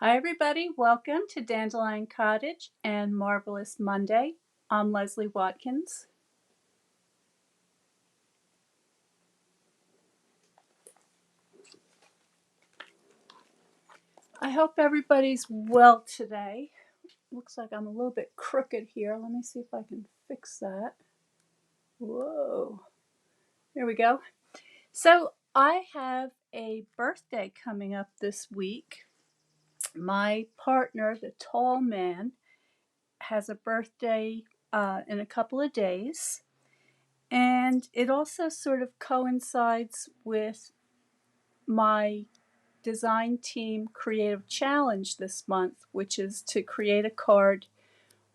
Hi everybody, welcome to Dandelion Cottage and Marvelous Monday. I'm Leslie Watkins. I hope everybody's well today. Looks like I'm a little bit crooked here. Let me see if I can fix that. Whoa, there we go. So I have a birthday coming up this week. My partner, the tall man, has a birthday in a couple of days. And it also sort of coincides with my design team creative challenge this month, which is to create a card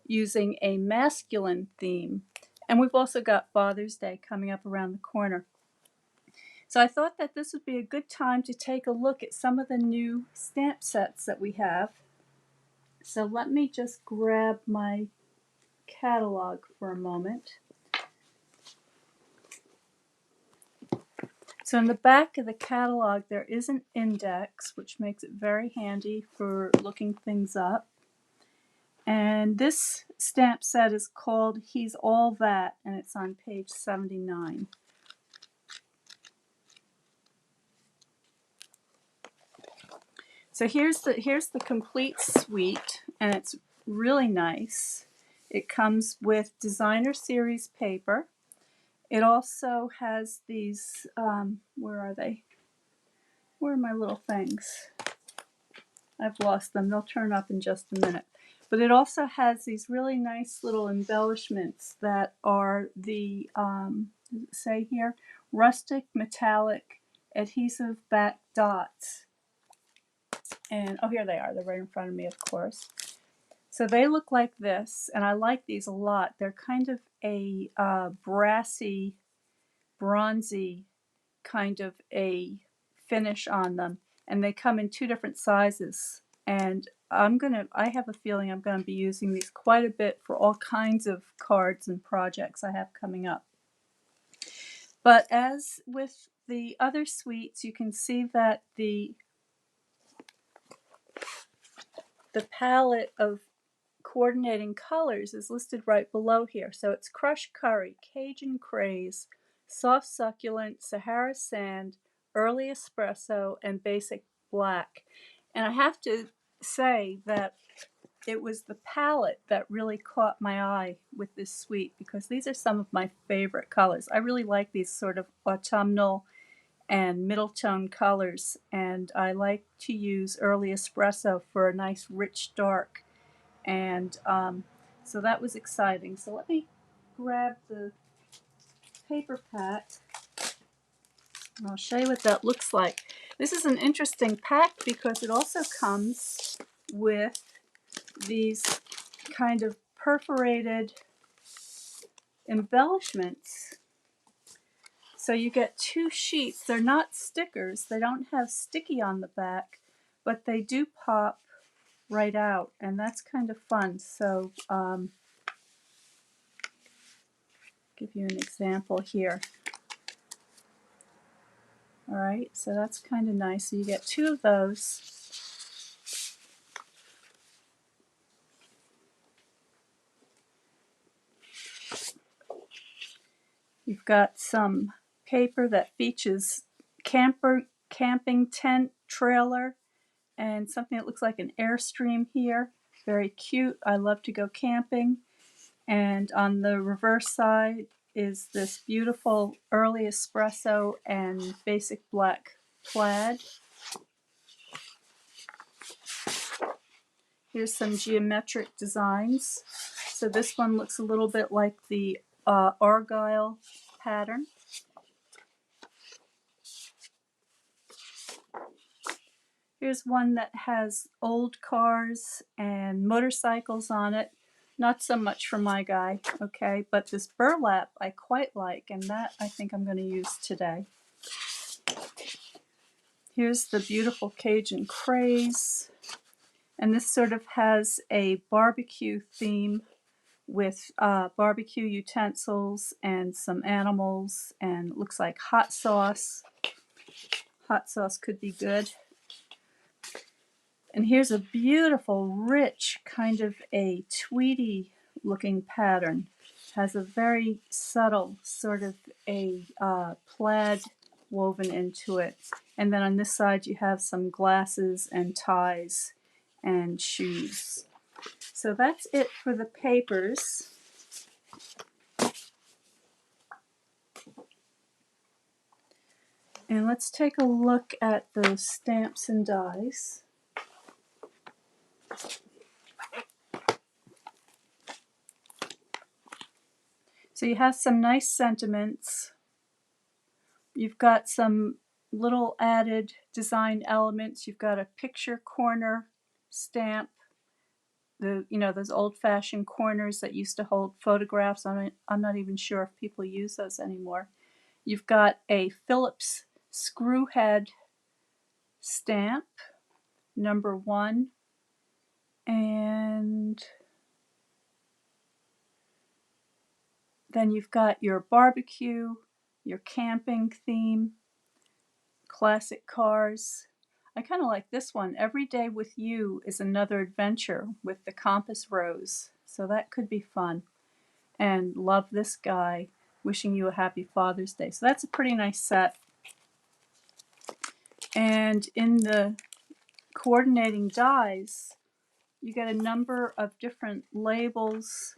using a masculine theme. And we've also got Father's Day coming up around the corner. So I thought that this would be a good time to take a look at some of the new stamp sets that we have. So let me just grab my catalog for a moment. So in the back of the catalog, there is an index, which makes it very handy for looking things up. And this stamp set is called He's All That, and it's on page 79. So here's the complete suite, and it's really nice. It comes with designer series paper. It also has these, where are they? Where are my little things? I've lost them. They'll turn up in just a minute. But it also has these really nice little embellishments that are the, does it say here? Rustic metallic adhesive back dots. And, oh, here they are. They're right in front of me, of course. So they look like this, and I like these a lot. They're kind of a brassy, bronzy kind of a finish on them. And they come in two different sizes. And I have a feeling I'm going to be using these quite a bit for all kinds of cards and projects I have coming up. But as with the other suites, you can see that the palette of coordinating colors is listed right below here. So it's Crushed Curry, Cajun Craze, Soft Succulent, Sahara Sand, Early Espresso, and Basic Black. And I have to say that it was the palette that really caught my eye with this suite, because these are some of my favorite colors. I really like these sort of autumnal and middle tone colors, and I like to use Early Espresso for a nice rich dark. And so that was exciting. So let me grab the paper pack and I'll show you what that looks like. This is an interesting pack because it also comes with these kind of perforated embellishments. So you get two sheets. They're not stickers. They don't have sticky on the back, but they do pop right out, and that's kind of fun. So give you an example here. All right, so that's kind of nice. So you get two of those. You've got some paper that features camping tent, trailer, and something that looks like an Airstream here. Very cute. I love to go camping. And on the reverse side is this beautiful Early Espresso and Basic Black plaid. Here's some geometric designs. So this one looks a little bit like the Argyle pattern. Here's one that has old cars and motorcycles on it. Not so much for my guy, okay, but this burlap I quite like, and that I think I'm going to use today. Here's the beautiful Cajun Craze, and this sort of has a barbecue theme with barbecue utensils and some animals, and looks like hot sauce. Hot sauce could be good. And here's a beautiful, rich, kind of a tweedy looking pattern. Has a very subtle sort of a plaid woven into it. And then on this side you have some glasses and ties and shoes. So that's it for the papers. And let's take a look at those stamps and dies. So you have some nice sentiments. You've got some little added design elements. You've got a picture corner stamp. Those old-fashioned corners that used to hold photographs on it. I'm not even sure if people use those anymore. You've got a Phillips screw head stamp, number 1, and then you've got your barbecue, your camping theme, classic cars. I kind of like this one. Every day with you is another adventure with the compass rose. So that could be fun. And love this guy. Wishing you a happy Father's Day. So that's a pretty nice set. And in the coordinating dies, you get a number of different labels.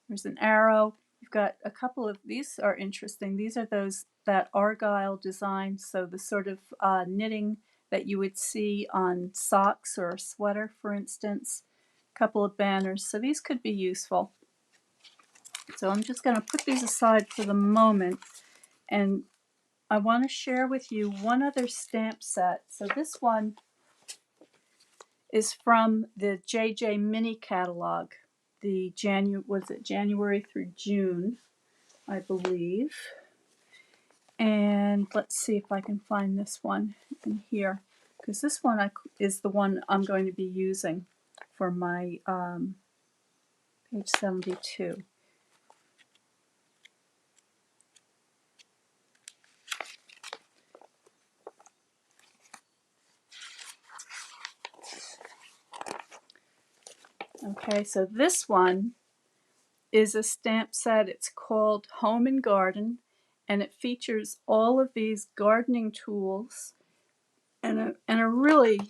There's an arrow. You've got a couple of, these are interesting. These are that argyle design. So the sort of knitting that you would see on socks or a sweater, for instance. A couple of banners. So these could be useful. So I'm just going to put these aside for the moment, and I want to share with you one other stamp set. So this one is from the JJ Mini catalog, the January through June, I believe. And let's see if I can find this one in here, because this one is the one I'm going to be using for my page 72. Okay, so this one is a stamp set. It's called Home and Garden, and it features all of these gardening tools and a really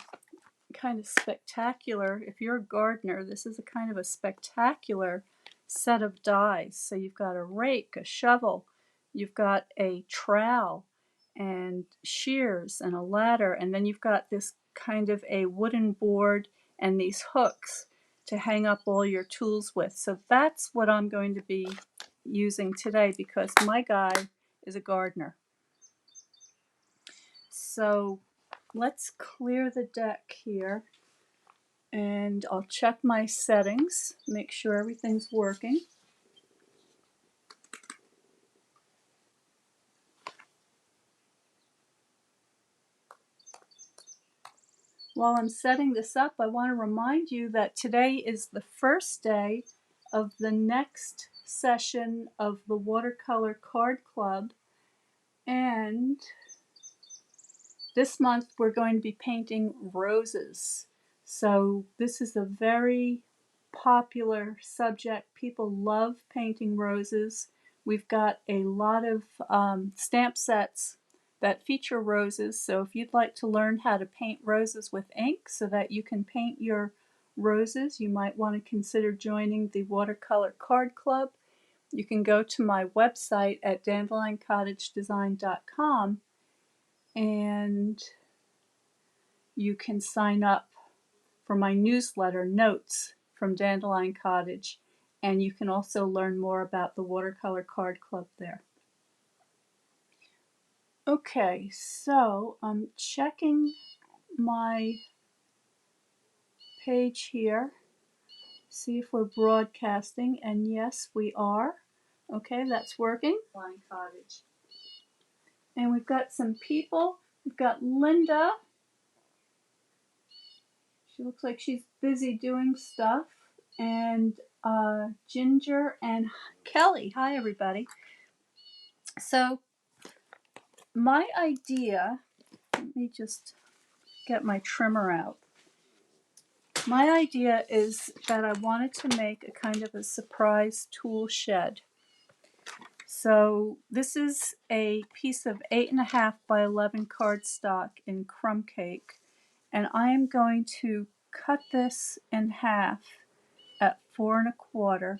kind of spectacular, if you're a gardener, this is a kind of a spectacular set of dies. So you've got a rake, a shovel, you've got a trowel and shears and a ladder, and then you've got this kind of a wooden board and these hooks to hang up all your tools with. So that's what I'm going to be using today because my guy is a gardener. So let's clear the deck here. And I'll check my settings, make sure everything's working. While I'm setting this up, I want to remind you that today is the first day of the next session of the Watercolor Card Club, and this month we're going to be painting roses. So this is a very popular subject. People love painting roses. We've got a lot of stamp sets that feature roses. So if you'd like to learn how to paint roses with ink so that you can paint your roses, you might want to consider joining the Watercolor Card Club. You can go to my website at dandelioncottagedesign.com and you can sign up for my newsletter, Notes from Dandelion Cottage, and you can also learn more about the Watercolor Card Club there. Okay, so I'm checking my page here, see if we're broadcasting, and yes, we are. Okay, that's working. Dandelion Cottage. And we've got some people. We've got Linda. She looks like she's busy doing stuff. And Ginger and Kelly. Hi, everybody. So my idea, let me just get my trimmer out. My idea is that I wanted to make a kind of a surprise tool shed. So this is a piece of 8.5 by 11 cardstock in crumb cake, and I am going to cut this in half at 4 1/4.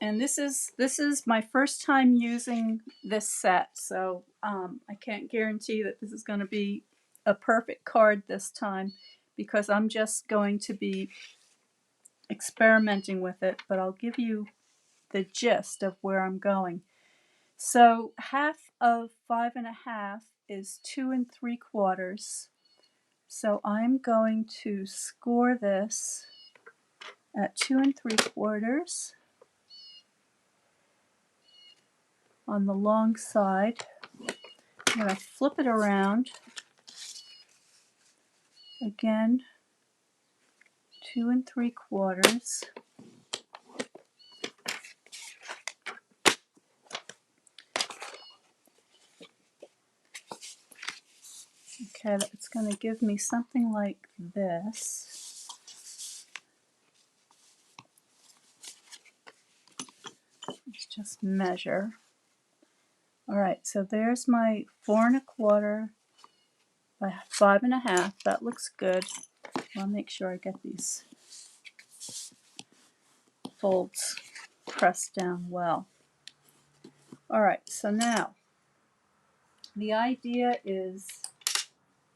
And this is my first time using this set, so I can't guarantee that this is going to be a perfect card this time, because I'm just going to be experimenting with it, but I'll give you the gist of where I'm going. So half of 5 1/2 is 2 3/4. So I'm going to score this at 2 3/4 on the long side. I'm going to flip it around again, 2 3/4. Okay, that's going to give me something like this. Let's just measure. All right, so there's my 4 1/4 by 5 1/2. That looks good. I'll make sure I get these folds pressed down well. All right, so now the idea is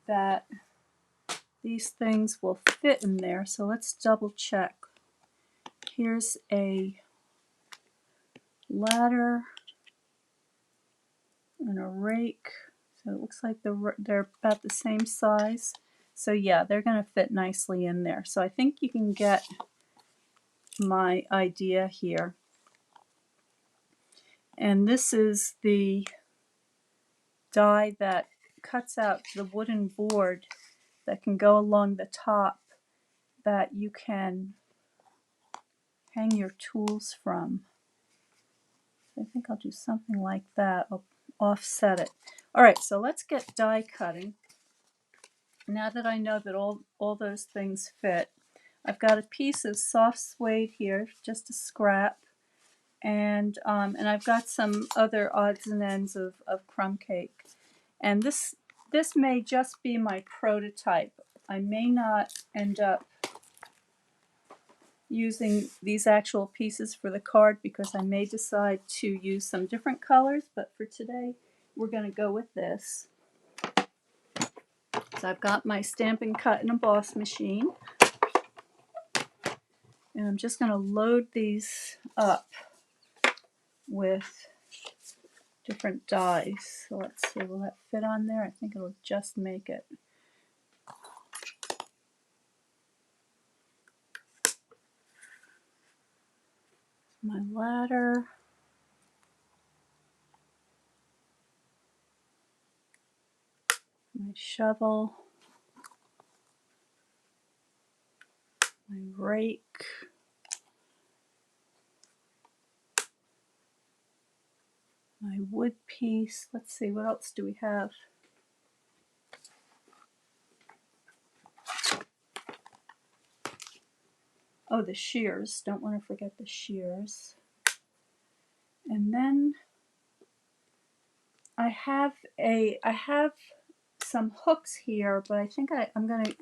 that these things will fit in there, so let's double check. Here's a ladder and a rake, so it looks like they're about the same size. So yeah, they're going to fit nicely in there. So I think you can get my idea here. And this is the die that cuts out the wooden board that can go along the top that you can hang your tools from. I think I'll do something like that. I'll offset it. All right, so let's get die cutting. Now that I know that all those things fit, I've got a piece of soft suede here, just a scrap, and I've got some other odds and ends of crumb cake. And this may just be my prototype. I may not end up using these actual pieces for the card because I may decide to use some different colors, but for today we're going to go with this. So I've got my Stampin' Cut and Emboss machine, and I'm just going to load these up with different dies. So let's see, will that fit on there? I think it'll just make it. My ladder. My shovel. My rake. My wood piece. Let's see, what else do we have? Oh, the shears. Don't want to forget the shears. And then I have some hooks here, but I think I'm going to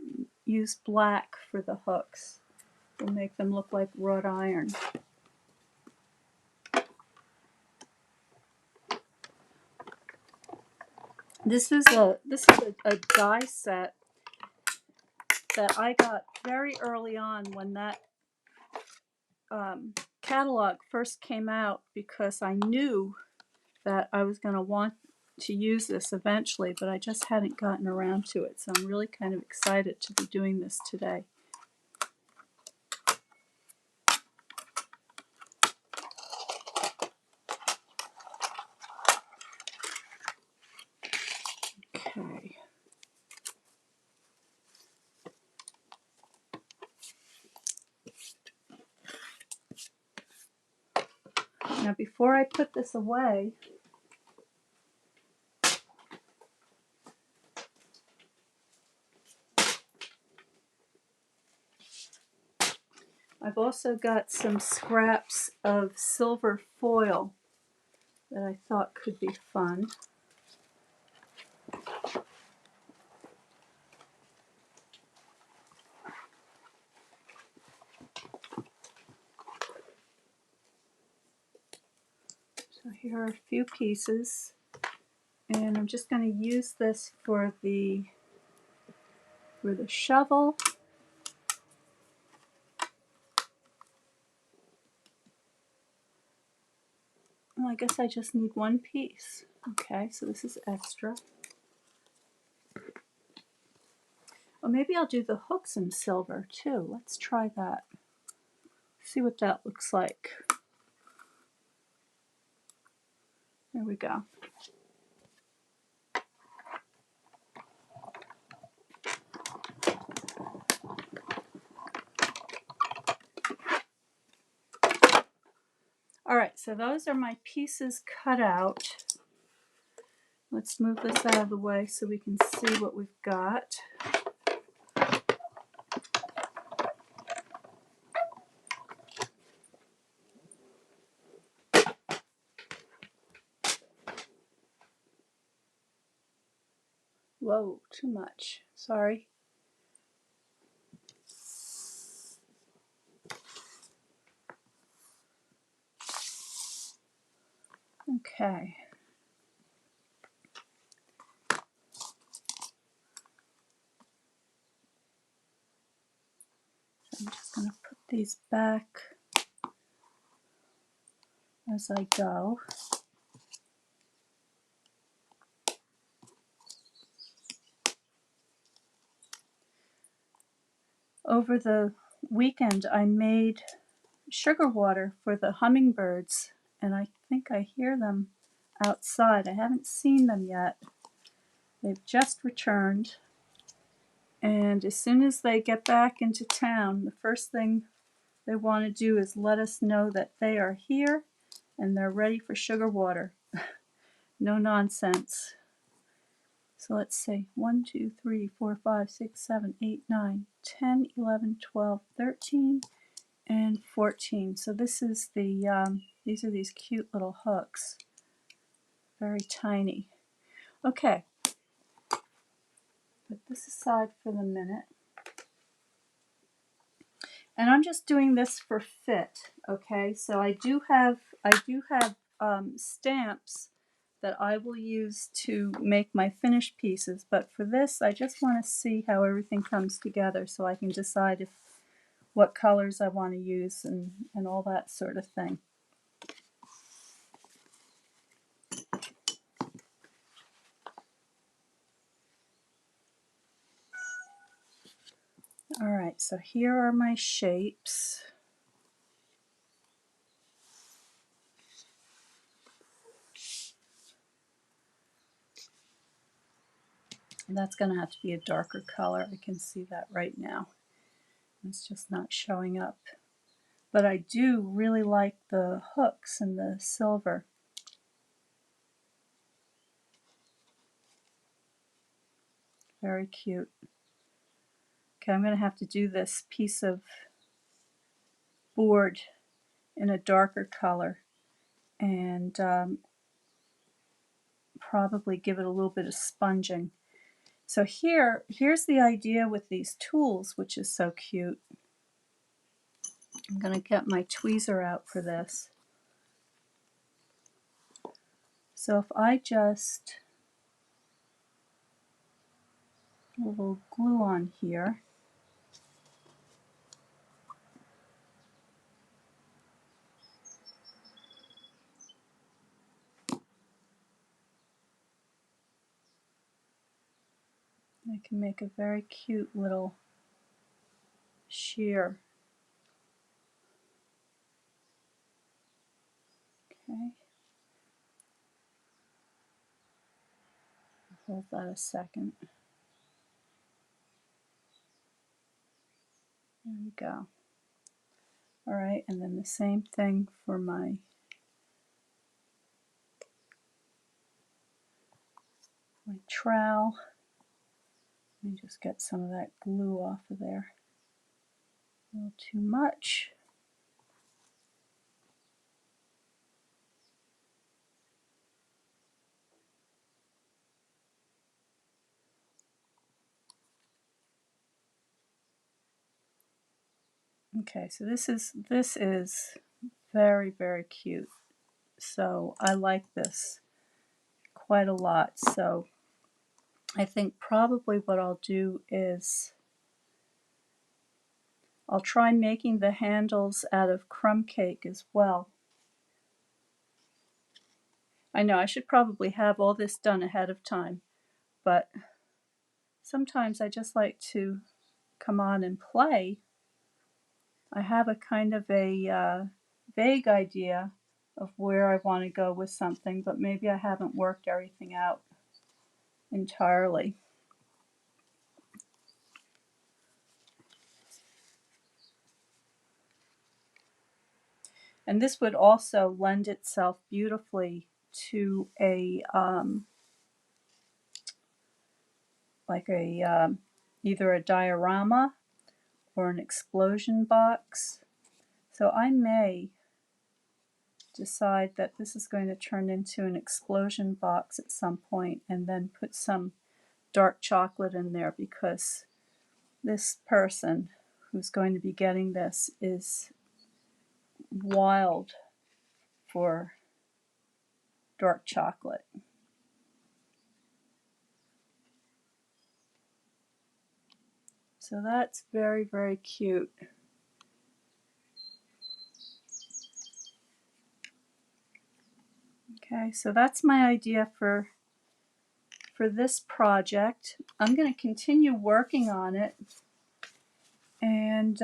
use black for the hooks. We'll make them look like wrought iron. This is a die set that I got very early on when that catalog first came out, because I knew that I was going to want to use this eventually, but I just hadn't gotten around to it. So I'm really kind of excited to be doing this today. Okay. Now before I put this away, I've also got some scraps of silver foil that I thought could be fun. So here are a few pieces, and I'm just going to use this for the shovel. Well, I guess I just need one piece. Okay, so this is extra. Well, maybe I'll do the hooks in silver too. Let's try that. See what that looks like. There we go. All right, so those are my pieces cut out. Let's move this out of the way so we can see what we've got. Whoa, too much. Sorry. Okay. So I'm just going to put these back as I go. Over the weekend, I made sugar water for the hummingbirds, and I think I hear them outside. I haven't seen them yet. They've just returned, and as soon as they get back into town, the first thing they want to do is let us know that they are here and they're ready for sugar water. No nonsense. So let's see, 1, 2, 3, 4, 5, 6, 7, 8, 9, 10, 11, 12, 13, and 14. So this is the, these are these cute little hooks. Very tiny. Okay, put this aside for the minute. And I'm just doing this for fit, okay? So I do have stamps that I will use to make my finished pieces, but for this I just want to see how everything comes together so I can decide what colors I want to use and all that sort of thing. All right, so here are my shapes. And that's going to have to be a darker color. I can see that right now. It's just not showing up. But I do really like the hooks and the silver. Very cute. Okay, I'm going to have to do this piece of board in a darker color and probably give it a little bit of sponging. So here's the idea with these tools, which is so cute. I'm going to get my tweezer out for this. So if I just put a little glue on here, I can make a very cute little shear. Okay. Hold that a second. There we go. All right, and then the same thing for my trowel. Let me just get some of that glue off of there. A little too much. Okay, so this is very, very cute. So I like this quite a lot. So I think probably what I'll do is I'll try making the handles out of crumb cake as well. I know I should probably have all this done ahead of time, but sometimes I just like to come on and play. I have a kind of a vague idea of where I want to go with something, but maybe I haven't worked everything out entirely. And this would also lend itself beautifully to a like a either a diorama or an explosion box. So I may decide that this is going to turn into an explosion box at some point and then put some dark chocolate in there, because this person who's going to be getting this is wild for dark chocolate. So that's very, very cute. Okay, so that's my idea for this project. I'm going to continue working on it and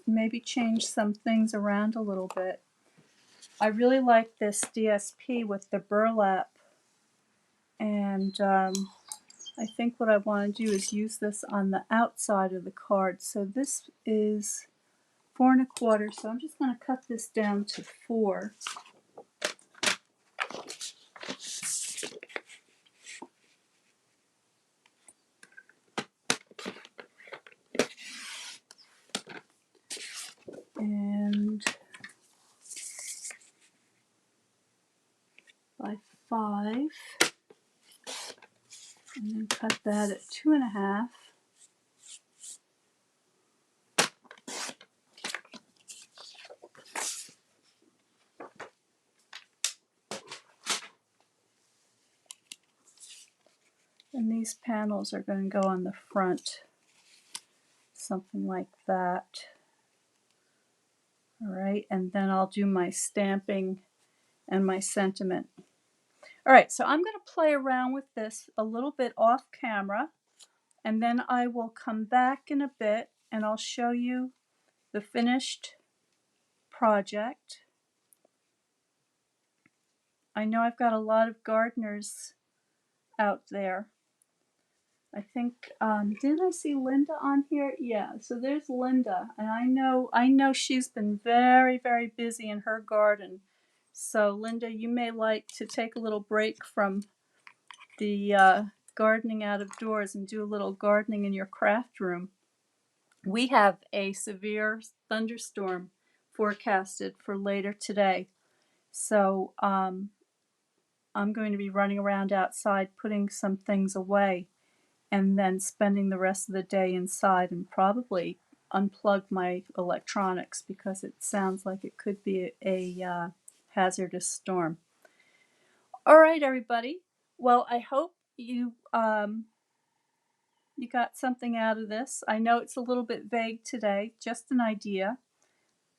maybe change some things around a little bit. I really like this DSP with the burlap, and I think what I want to do is use this on the outside of the card. So this is 4 1/4, so I'm just going to cut this down to 4. And by 5, and then cut that at 2 1/2. And these panels are going to go on the front, something like that. All right, and then I'll do my stamping and my sentiment. All right, so I'm going to play around with this a little bit off camera, and then I will come back in a bit and I'll show you the finished project. I know I've got a lot of gardeners out there. I think, didn't I see Linda on here? Yeah, so there's Linda, and I know she's been very, very busy in her garden. So Linda, you may like to take a little break from the gardening out of doors and do a little gardening in your craft room. We have a severe thunderstorm forecasted for later today. So I'm going to be running around outside putting some things away, and then spending the rest of the day inside and probably unplug my electronics, because it sounds like it could be a hazardous storm. All right, everybody. Well, I hope you you got something out of this. I know it's a little bit vague today, just an idea,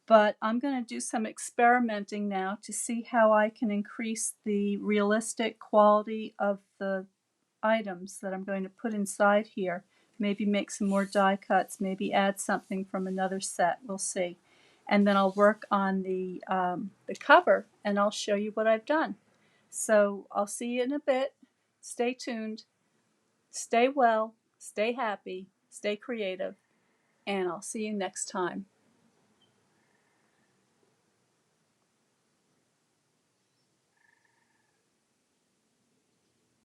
but I'm going to do some experimenting now to see how I can increase the realistic quality of the items that I'm going to put inside here. Maybe make some more die cuts, maybe add something from another set. We'll see. And then I'll work on the cover, and I'll show you what I've done. So I'll see you in a bit. Stay tuned. Stay well. Stay happy. Stay creative. And I'll see you next time.